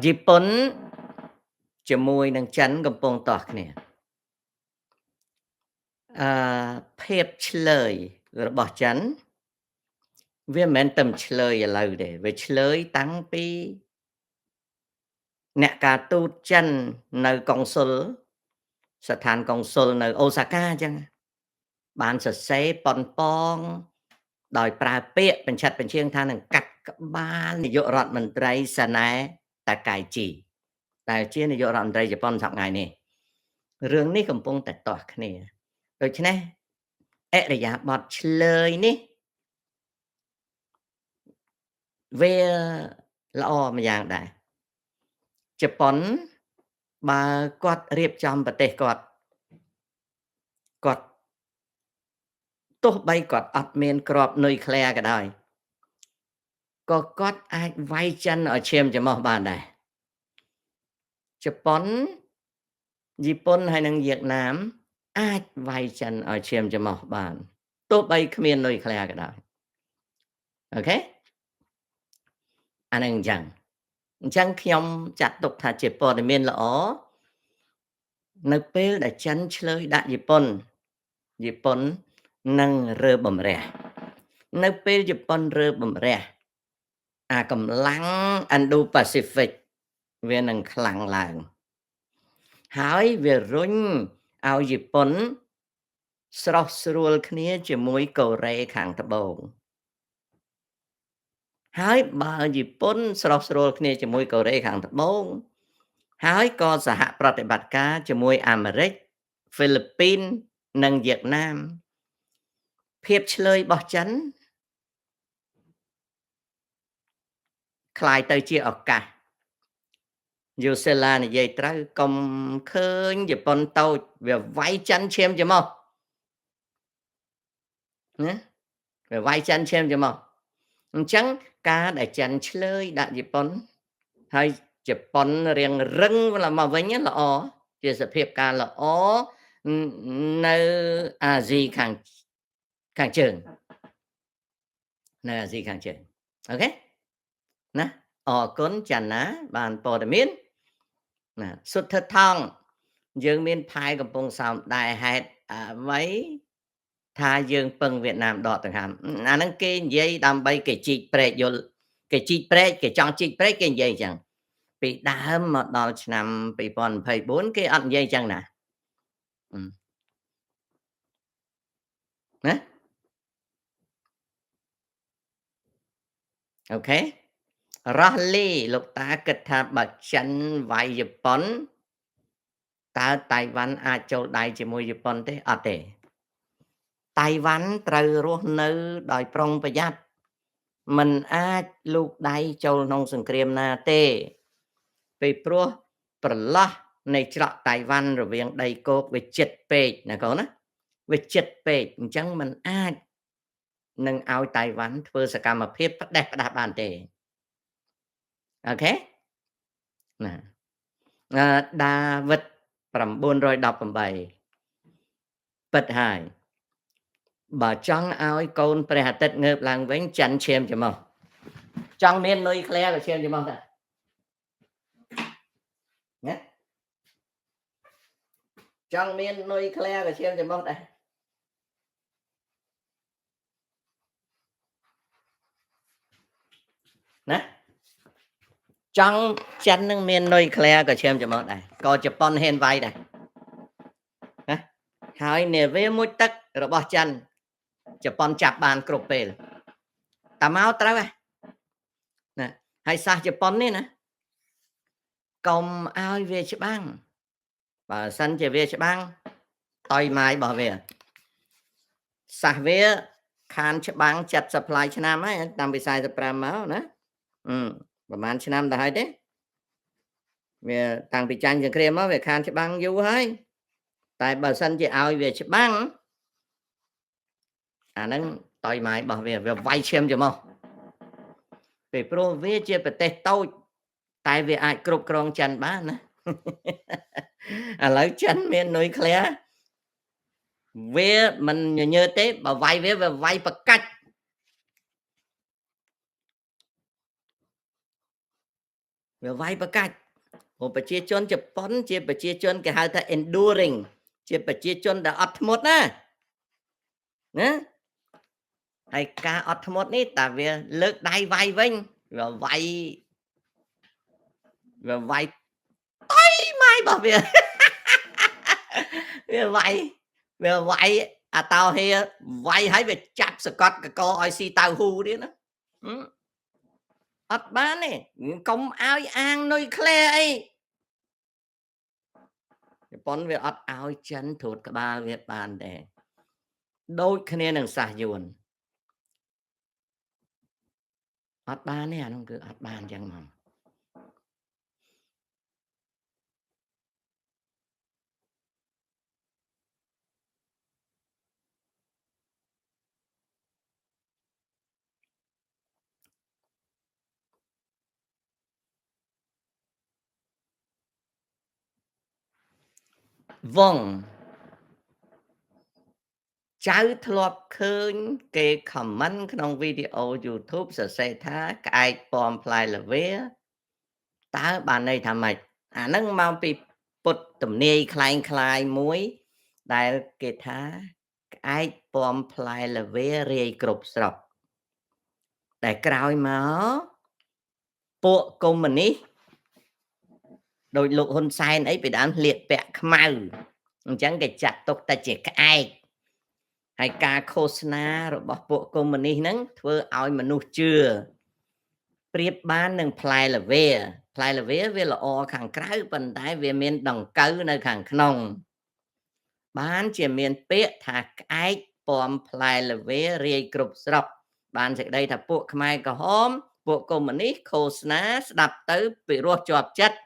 Japan ជាមួយនឹងចិនកំពុងទាស់គ្នាភាពឆ្លើយរបស់ចិនវាមិនមែនតែឆ្លើយឥឡូវទេវាឆ្លើយតាំងពីអ្នកការទូតចិននៅកុងស៊ុលស្ថានកុងស៊ុលនៅអូសាកាអញ្ចឹងបានសរសេរប៉ុនប៉ងដោយប្រើពាក្យបញ្ឆិតបញ្ជាងថានឹងកាត់ក្បាលនាយករដ្ឋមន្ត្រីសាណែតាកៃជីដែលជានាយករដ្ឋមន្ត្រីជប៉ុនសប្តាហ៍នេះរឿងនេះកំពុងតែទាស់គ្នាដូច្នេះអរិយាប័ត្រឆ្លើយនេះវាល្អម្យ៉ាងដែរជប៉ុនបើគាត់រៀបចំប្រទេសគាត់ទោះបីគាត់អត់មានគ្រាប់នុយក្លេអ៊ែរក៏ដោយក៏គាត់អាចវាយចិនឲ្យឈាមច្រមុះបានដែរជប៉ុនហើយនិងវៀតណាមអាចវាយចិនឲ្យឈាមច្រមុះបានទោះបីគ្មាននុយក្លេអ៊ែរក៏ដោយអូខេអានឹងអញ្ចឹងខ្ញុំចាត់ទុកថាជាព័ត៌មានល្អនៅពេលដែលចិនឆ្លើយដាក់ជប៉ុននឹងរើបំរះនៅពេលជប៉ុនរើបំរះអាកម្លាំង Indo-Pacific វានឹងខ្លាំងឡើងហើយវារុញឲ្យជប៉ុនស្រោះស្រួលគ្នាជាមួយកូរ៉េខាងត្បូងហើយបើជប៉ុនស្រោះស្រួលគ្នាជាមួយកូរ៉េខាងត្បូងហើយក៏សហប្រតិបត្តិការជាមួយអាមេរិកហ្វីលីពីននិងវៀតណាមភាពឆ្លើយរបស់ចិនคล้ายទៅជាឱកាសយូសេឡានិយាយត្រូវកុំឃើញជប៉ុនតូចវាវាយចិនឈាមច្រមុះណាវាវាយចិនឈាមច្រមុះអញ្ចឹងការដែលចិនឆ្លើយដាក់ជប៉ុនហើយជប៉ុនរៀងរឹងមកវិញល្អជាសភាពការល្អនៅអាស៊ីខាងជើងនៅអាស៊ីខាងជើងអូខេណាអរគុណចាន់ណាបានព័ត៌មានណាសុទ្ធថងយើងមានផែកំពុងសោមដែរហេតុអ្វីថាយើងពឹងវៀតណាមដកដង្ហើមអាហ្នឹងគេនិយាយដើម្បីគេជីកព្រែកយល់គេជីកព្រែកគេចង់ជីកព្រែកគេនិយាយអញ្ចឹងពីដើមមកដល់ឆ្នាំ2024គេអត់និយាយអញ្ចឹងណាអូខេរ៉ាស់លីលោកតាគិតថាបើចិនវាយជប៉ុនតើតៃវ៉ាន់អាចចូលដៃជាមួយជប៉ុនទេអត់ទេតៃវ៉ាន់ត្រូវរស់នៅដោយប្រុងប្រយ័ត្នមិនអាចលូកដៃចូលក្នុងសង្គ្រាមណាទេពីព្រោះប្រឡោះនៃច្រកតៃវ៉ាន់រវាងដីគោកវាជិតពេកណាកូនណាវាជិតពេកអញ្ចឹងมันអាចនឹងឲ្យតៃវ៉ាន់ធ្វើសកម្មភាពផ្ដេសផ្ដាស់បានទេអូខេណាដាវិត918ពិតហើយបើចង់ឲ្យកូនព្រះអាទិត្យងើបឡើងវិញចិនឈាមច្រមុះចង់មាននុយក្លេអ៊ែរក៏ឈាមច្រមុះដែរណាចង់មាននុយក្លេអ៊ែរក៏ឈាមច្រមុះដែរណាចង់ចិននឹងមាននុយក្លេអ៊ែរក៏ឈាមច្រមុះដែរក៏ជប៉ុនហ៊ានវាយដែរណាហើយនាវាមួយទឹករបស់ចិនជប៉ុនចាប់បានគ្រប់ពេលតាមកត្រូវណាហើយសាសជប៉ុននេះណាកុំឲ្យវាច្បាំងបើសិនជាវាច្បាំងតយម៉ាយរបស់វាសាសវាខានច្បាំង70ផ្លាយឆ្នាំហើយតាំងពី45មកណាប្រហែលឆ្នាំទៅហើយទេវាតាំងពីចាញ់សង្គ្រាមមកវាខានច្បាំងយូរហើយតែបើសិនជាឲ្យវាច្បាំងអាហ្នឹងតយម៉ាយរបស់វាវាយឈាមច្រមុះពីព្រោះវាជាប្រទេសតូចតែវាអាចគ្រប់គ្រងចិនបានណាឥឡូវចិនមាននុយក្លេអ៊ែរវាមិនញញើទេបើវាយវាវាយប្រកាច់ វាវាយប្រកាច់ព្រោះប្រជាជនជប៉ុនជាប្រជាជនគេហៅថា enduring ជាប្រជាជនដែលអត់ធ្មត់ណាហើយការអត់ធ្មត់នេះតែវាលើកដៃវាយវិញវាវាយម៉ាយរបស់វា វាវាយអាតោហៀវាយហើយវាចាប់សកត់កកឲ្យស៊ីតៅហ៊ូទៀតណាអត់បានទេកុំឲ្យអាងនុយក្លេអីជប៉ុនវាអត់ឲ្យចិនត្រួតក្បាលវាបានដែរដូចគ្នានឹងសាសយួនអត់បានទេអានោះគឺអត់បានចឹងហ្មងវងចៅធ្លាប់ឃើញគេ comment ក្នុងវីដេអូ YouTube សរសេរថាក្អែកពំផ្លែល្វាតើបានន័យថាម៉េចអាហ្នឹងមកពីពុទ្ធទំនាយคล้ายៗមួយដែលគេថាក្អែកពំផ្លែល្វារាយគ្រប់ស្រុកតែក្រោយមកពួកកុម្មុយនីសដោយលោកហ៊ុនសែនអីពីដើមស្លៀកពាក់ខ្មៅអញ្ចឹងគេចាត់ទុកតែជាក្អែកហើយការឃោសនារបស់ពួកកុម្មុយនីសហ្នឹងធ្វើឲ្យមនុស្សជឿប្រៀបបាននឹងផ្លែល្វាវាល្អខាងក្រៅប៉ុន្តែវាមានដង្កូវនៅខាងក្នុងបានជាមានពាក្យថាក្អែកពំផ្លែល្វារាយគ្រប់ស្រុកបានសេចក្តីថាពួកខ្មែរក្រហមពួកកុម្មុយនីសឃោសនាស្ដាប់ទៅពិរោះជាប់ចិត្ត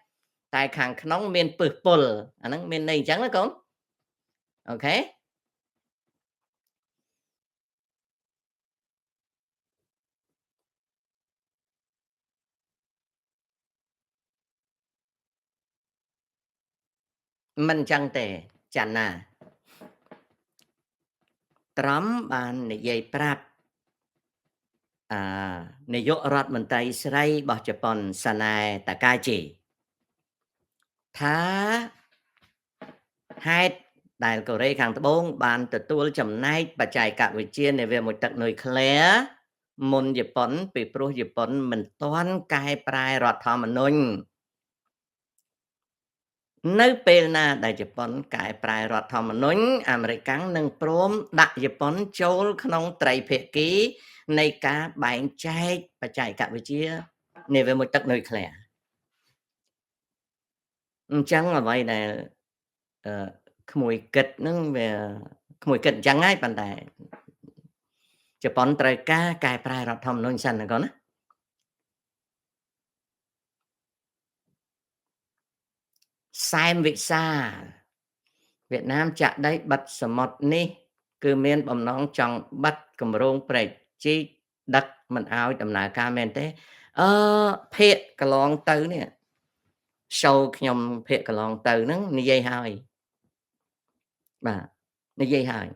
តែខាងក្នុងមានពឹសពុលអាហ្នឹងមានន័យអញ្ចឹងណាកូនអូខេមិនអញ្ចឹងទេចាន់ណាត្រឹមបាននិយាយប្រាប់នាយករដ្ឋមន្ត្រីស្រីរបស់ជប៉ុនសាណែតាកាជីថាហេតុដែលកូរ៉េខាងត្បូងបានទទួលចំណែកបច្ចេកវិទ្យានាវាមួយទឹកនុយក្លេអ៊ែរមុនជប៉ុនពីព្រោះជប៉ុនមិនទាន់កែប្រែរដ្ឋធម្មនុញ្ញនៅពេលណាដែលជប៉ុនកែប្រែរដ្ឋធម្មនុញ្ញអាមេរិកនឹងព្រមដាក់ជប៉ុនចូលក្នុងត្រីភាគីនៃការបែងចែកបច្ចេកវិទ្យានាវាមួយទឹកនុយក្លេអ៊ែរអញ្ចឹងអ្វីដែលក្មួយគិតហ្នឹងវាក្មួយគិតអញ្ចឹងហើយប៉ុន្តែជប៉ុនត្រូវការកែប្រែរដ្ឋធម្មនុញ្ញសិនណាកូនណាសែមវិសាវៀតណាមចាក់ដីបិទសមុទ្រនេះគឺមានបំណងចង់បិទគម្រោងព្រែកជីកដឹកមិនឲ្យដំណើរការមែនទេភាគកន្លងទៅនេះ show ខ្ញុំភាគកន្លងទៅហ្នឹងនិយាយហើយបាទនិយាយហើយ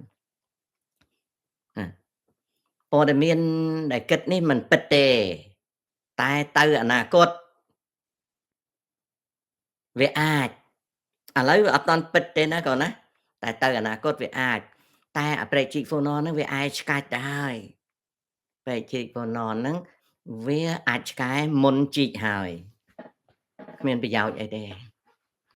ព័ត៌មានដែលគិតនេះមិនពិតទេតែទៅអនាគតវាអាចឥឡូវវាអត់ទាន់ពិតទេណាកូនណាតែទៅអនាគតវាអាចតែអាប្រេកជីកហ្វូណនហ្នឹងវាអាចឆ្កាច់ទៅហើយប្រេកជីកហ្វូណនហ្នឹងវាអាចឆ្កែមុនជីកហើយគ្មានប្រយោជន៍អីទេ